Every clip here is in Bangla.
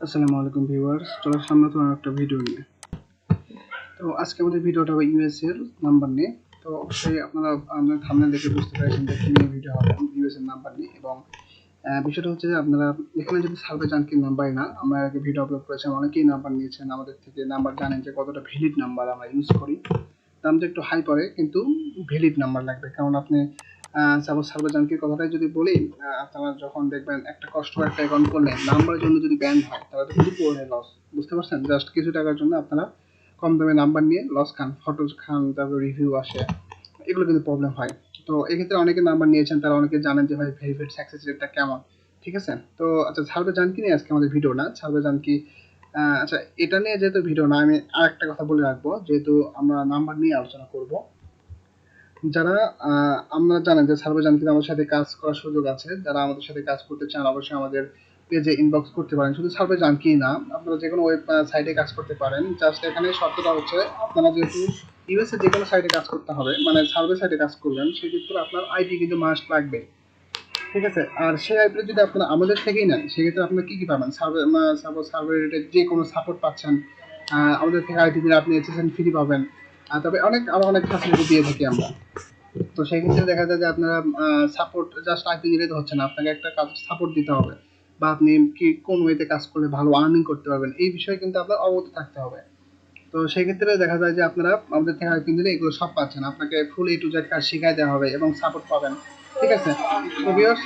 আসসালামু আলাইকুম ভিউয়ার্স, চলে আসলাম নতুন একটা ভিডিও নিয়ে। তো আজকে আমাদের ভিডিওটা হবে ইউএস এর নাম্বার নিয়ে। তো অবশ্যই আপনারা আমাদের থাম্বনেল দেখে বুঝতে পেরেছেন যে কি নিয়ে ভিডিও হবে, ইউএস এর নাম্বার নিয়ে। এবং বিষয়টা হচ্ছে যে আপনারা এখানে যদি সার্ভে যান কি নাম্বারই না, আমরা আগে ভিডিও আপলোড করেছিলাম, অনেকেই নাম্বার নিয়েছেন আমাদের থেকে। নাম্বার জানেন যে কতটা ভ্যালিড নাম্বার আমরা ইউজ করি। দামটা একটু হাই পড়ে কিন্তু ভ্যালিড নাম্বার লাগবে, কারণ আপনি সাপোজ সার্ভে জানকির কথাটাই যদি বলি, আপনারা যখন দেখবেন একটা কাস্টমার একটা অ্যাকাউন্ট করলেন, নাম্বারের জন্য যদি ব্যান হয় তাহলে তো কিন্তু পুরো লস। বুঝতে পারছেন? জাস্ট কিছু টাকার জন্য আপনারা কম দামে নাম্বার নিয়ে লস খান, ফটো খান, তারপরে রিভিউ আসে, এগুলো কিন্তু প্রবলেম হয়। তো এক্ষেত্রে অনেকে নাম্বার নিয়েছেন, তারা অনেকে জানেন যে ভাই ভেরিফাইড সাকসেস রেটটা কেমন। ঠিক আছে? তো আচ্ছা, সার্ভে জানকি নিয়ে আজকে আমাদের ভিডিও না, সার্ভে জানকি। আচ্ছা, এটা নিয়ে যেহেতু ভিডিও না, আমি আরেকটা কথা বলে রাখবো, যেহেতু আমরা নাম্বার নিয়ে আলোচনা করব। যারা আমরা জানেন যে সার্বজনীন আমাদের সাথে কাজ করার সুযোগ আছে, যারা আমাদের সাথে কাজ করতে চান অবশ্যই আমাদের পেজে ইনবক্স করতে পারেন। শুধু সার্বজনীনই না, আপনারা যে কোনো ওয়েব সাইটে কাজ করতে পারেন। জাস্ট এখানে শর্তটা হচ্ছে, আপনারা যেহেতু ইউএস এর যে কোনো সাইটে কাজ করতে হবে, মানে সার্ভে সাইটে কাজ করবেন, সেক্ষেত্রে আপনার আইপি কিন্তু মাস্ট লাগবে। ঠিক আছে? আর সেই আইপি যদি আপনারা আমাদের থেকেই নেন, সেক্ষেত্রে আপনারা কি কি পাবেন? সার্ভে রিলেটেড যে কোনো সাপোর্ট পাচ্ছেন। আমাদের থেকে আইপি দিলে আপনি এসএসএন ফ্রি পাবেন। তবে আরো অনেক ফ্যাসিলিটি দিয়ে থাকি আমরা। তো সেই ক্ষেত্রে দেখা যায় যে আপনারা সাপোর্ট জাস্ট আইপি দিলে তো হচ্ছে না, আপনাকে একটা কাজ সাপোর্ট দিতে হবে, বা আপনি কি কোন ওয়েতে কাজ করলে ভালো আর্নিং করতে পারবেন, এই বিষয়ে কিন্তু আপনার অবগত থাকতে হবে। তো সেই ক্ষেত্রে দেখা যায় যে আপনারা আমাদের থেকে আইপি দিলে এগুলো সব পাচ্ছেন, আপনাকে ফুল এ টু জেড কাজ শিখাই দেওয়া হবে এবং সাপোর্ট পাবেন। ঠিক আছে? তো ভিউয়ার্স,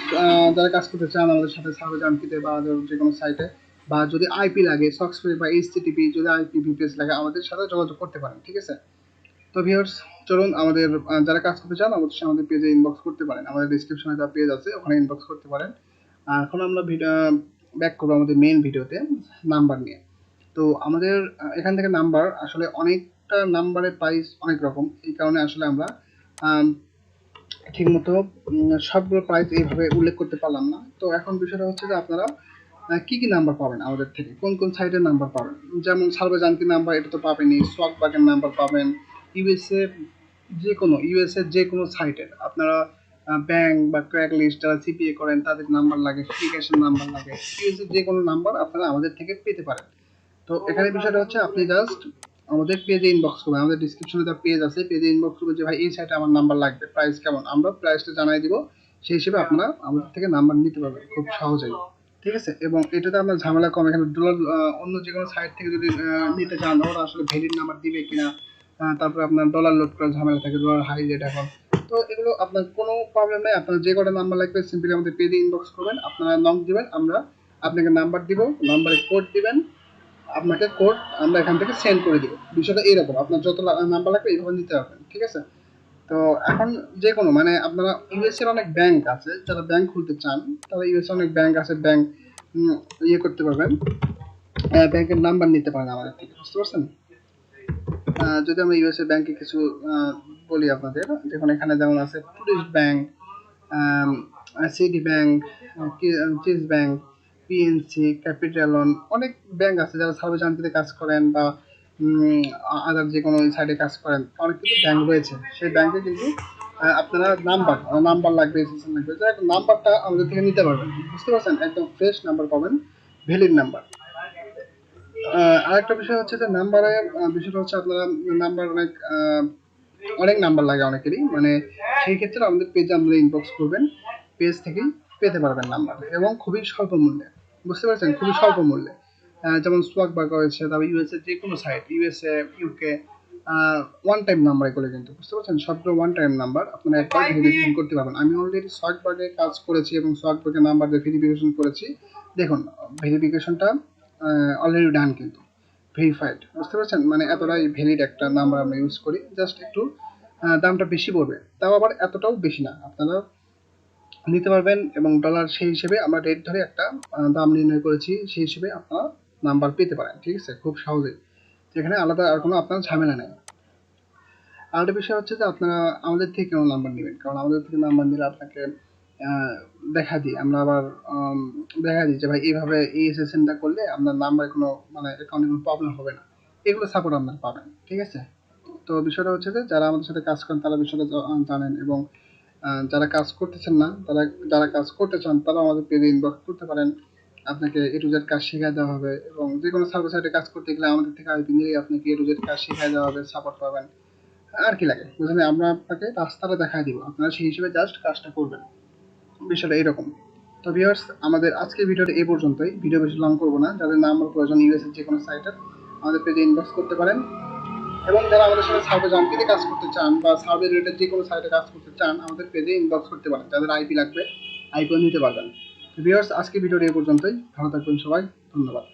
যারা কাজ করতে চান আমাদের সাথে সার্ভে জানকিতে বা যে কোনো সাইটে, বা যদি আইপি লাগে সক্সফ্রি বা এইচটিটিপি, যদি আইপি ভিপিএস লাগে, আমাদের সাথে যোগাযোগ করতে পারেন। ঠিক আছে? তো ভিউয়ার্স, চলুন আমাদের যারা কাজ করতে চান অবশ্যই আমাদের পেজে ইনবক্স করতে পারেন, আমাদের ডেসক্রিপশনে যা পেজ আছে ওখানে ইনবক্স করতে পারেন। এখন আমরা ব্যাক করবো আমাদের মেইন ভিডিওতে, নাম্বার নিয়ে। তো আমাদের এখান থেকে নাম্বার আসলে অনেকটা, নাম্বারের প্রাইস অনেক রকম, এই কারণে আসলে আমরা ঠিকমতো সবগুলো প্রাইস এইভাবে উল্লেখ করতে পারলাম না। তো এখন বিষয়টা হচ্ছে যে আপনারা কি কি নাম্বার পাবেন আমাদের থেকে, কোন কোন সাইটের নাম্বার পাবেন। যেমন সার্ভে জানকি নাম্বার, এটা তো পাবেনই। সোয়াক বাগের নাম্বার পাবেন। ইউএসএ যে কোনো সাইটের আপনারা ব্যাংক বা ক্র্যাক লিস্ট, যারা সিপিএ করেন তাদের নাম্বার লাগে, ফিকেশন নাম্বার লাগে, ইউএসএ যে কোনো নাম্বার আপনারা আমাদের থেকে পেতে পারেন। তো এখানে বিষয়টা হচ্ছে, আপনি জাস্ট আমাদের পেজে ইনবক্স করবেন, আমাদের ডিসক্রিপশনে যা পেজ আছে পেজে ইনবক্স করবেন যে ভাই এই সাইটে আমার নাম্বার লাগবে, প্রাইস কেমন, আমরা প্রাইসটা জানাই দিব। সেই হিসেবে আপনারা আমাদের থেকে নাম্বার নিতে পারবেন খুব সহজেই। ঠিক আছে? এবং এটাতে আপনার ঝামেলা কম। এখানে ডলার, অন্য যে কোনো সাইট থেকে যদি নিতে চান, ওরা আসলে ভ্যালিড নাম্বার দিবে কিনা, তারপরে আপনার ডলার লোড করার ঝামেলা থাকে, ডলার হাই রেট এখন। তো এগুলো আপনার কোনো প্রবলেম নেই, আপনার যে কটা নাম্বার লাগবে সিম্পলি আমাদের পেজে ইনবক্স করবেন, আপনারা নক দিবেন, আমরা আপনাকে নাম্বার দিব, নাম্বারে কোড দিবেন, আপনাকে কোড আমরা এখান থেকে সেন্ড করে দিব। বিষয়টা এইরকম, আপনার যত নাম্বার লাগবে এইভাবে নিতে পারবেন। ঠিক আছে? তো এখন যে কোনো, মানে আপনারা ইউএস এর অনেক ব্যাংক আছে, যারা ব্যাংক খুলতে চান তারা ইউএস অনেক ব্যাংক আছে, ব্যাংক ইয়ে করতে পারবেন, ব্যাংকের নাম্বার নিতে পারেন আমাদের থেকে। বুঝতে পারছেন? যদি আমরা ইউএস এর ব্যাংকে কিছু বলি আপনাদের, দেখুন এখানে যেমন আছে tourist bank, city bank, Chase bank, PNC, Capital One, অনেক ব্যাংক আছে। যারা সার্ভে জানতে কাজ করেন বা আদার যে কোনো সাইডে কাজ করেন, অনেক কিছু ব্যাংক রয়েছে। সেই ব্যাংকে কিন্তু আপনারা নাম্বার লাগবে, এসএসএন লাগবে, নাম্বারটা আমাদের থেকে নিতে পারবেন। বুঝতে পারছেন? একদম ফ্রেশ নাম্বার পাবেন, ভ্যালিড নাম্বার। আরেকটা বিষয় হচ্ছে যে নাম্বারের বিষয়টা হচ্ছে, আপনারা নাম্বার অনেক নাম্বার লাগে অনেকেরই, মানে সেই ক্ষেত্রে আমাদের পেজে আপনারা ইনবক্স করবেন, পেজ থেকেই পেতে পারবেন নাম্বার, এবং খুবই স্বল্প মূল্যে। বুঝতে পারছেন? খুবই স্বল্প মূল্যে। যেমন সোয়াক বাগ রয়েছে, তারপর ইউএসএ যে কোনো site, USA, UK, one time number এগুলো কিন্তু। বুঝতে পারছেন? সবগুলো ওয়ান টাইম নাম্বার, আপনারা একবার ভেরিফিকেশন করতে পারবেন। আমি অলরেডি সোয়াক বাগে কাজ করেছি এবং সোয়াক বাগে নাম্বার দিয়ে ভেরিফিকেশন করেছি। দেখুন, ভেরিফিকেশনটা অলরেডি ডান কিন্তু ভেরিফাইড। বুঝতে পারছেন? মানে এতটাই ভ্যালিড একটা নাম্বার আমরা ইউজ করি। জাস্ট একটু দামটা বেশি পড়বে, তাও আবার এতটাও বেশি না, আপনারা নিতে পারবেন। এবং ডলার সেই হিসেবে আমরা রেট ধরে একটা দাম নির্ণয় করেছি, সেই হিসেবে আপনারা নাম্বার পেতে পারেন। ঠিক আছে? খুব সহজেই, যেখানে আলাদা আর কোনো আপনার ঝামেলা নেই। আরেকটা বিষয় হচ্ছে যে আপনারা আমাদের থেকে কেন নাম্বার নেবেন, কারণ আমাদের থেকে নাম্বার নিলে আপনাকে দেখা দিই, আমরা আবার দেখা দিই যে ভাই এইভাবে এই সেশনটা করলে আপনার নাম্বার কোনো, মানে অ্যাকাউন্টে কোনো প্রবলেম হবে না, এগুলো সাপোর্ট আপনারা পাবেন। ঠিক আছে? তো বিষয়টা হচ্ছে যে যারা আমাদের সাথে কাজ করেন তারা বিষয়টা জানেন, এবং যারা কাজ করতেছেন না, যারা কাজ করতে চান তারা আমাদের পেজে ইনবক্স করতে পারেন। আপনাকে এ টু জেড কাজ শেখায় দেওয়া হবে, এবং যে কোনো সার্ভার সাইডে কাজ করতে গেলে আমাদের থেকে আইপি নিয়ে আপনাকে এ টু জেড কাজ শেখায় দেওয়া হবে, সাপোর্ট পাবেন। আর কি লাগে বুঝলেন, আমরা আপনাকে রাস্তাটা দেখায় দিব, আপনারা সেই হিসেবে জাস্ট কাজটা করবেন। বিষয়টা এরকম। তো ভিউয়ার্স, আমাদের আজকের ভিডিওটা এই পর্যন্তই। ভিডিও বেশি লং করবো না। যাদের নাম্বার প্রয়োজন ইউএস এর যে কোনো সাইটের, আমাদের পেজে ইনবক্স করতে পারেন। এবং যারা আমাদের সাথে সার্ভে জাম্পিতে কাজ করতে চান বা সার্ভে রিলেটেড যে কোনো সাইটে কাজ করতে চান, আমাদের পেজে ইনবক্স করতে পারেন। যাদের আইপি লাগবে আইপিও নিতে পারবেন। ভিউয়ার্স, আজকের ভিডিওটা এই পর্যন্তই। ভালো থাকবেন সবাই, ধন্যবাদ।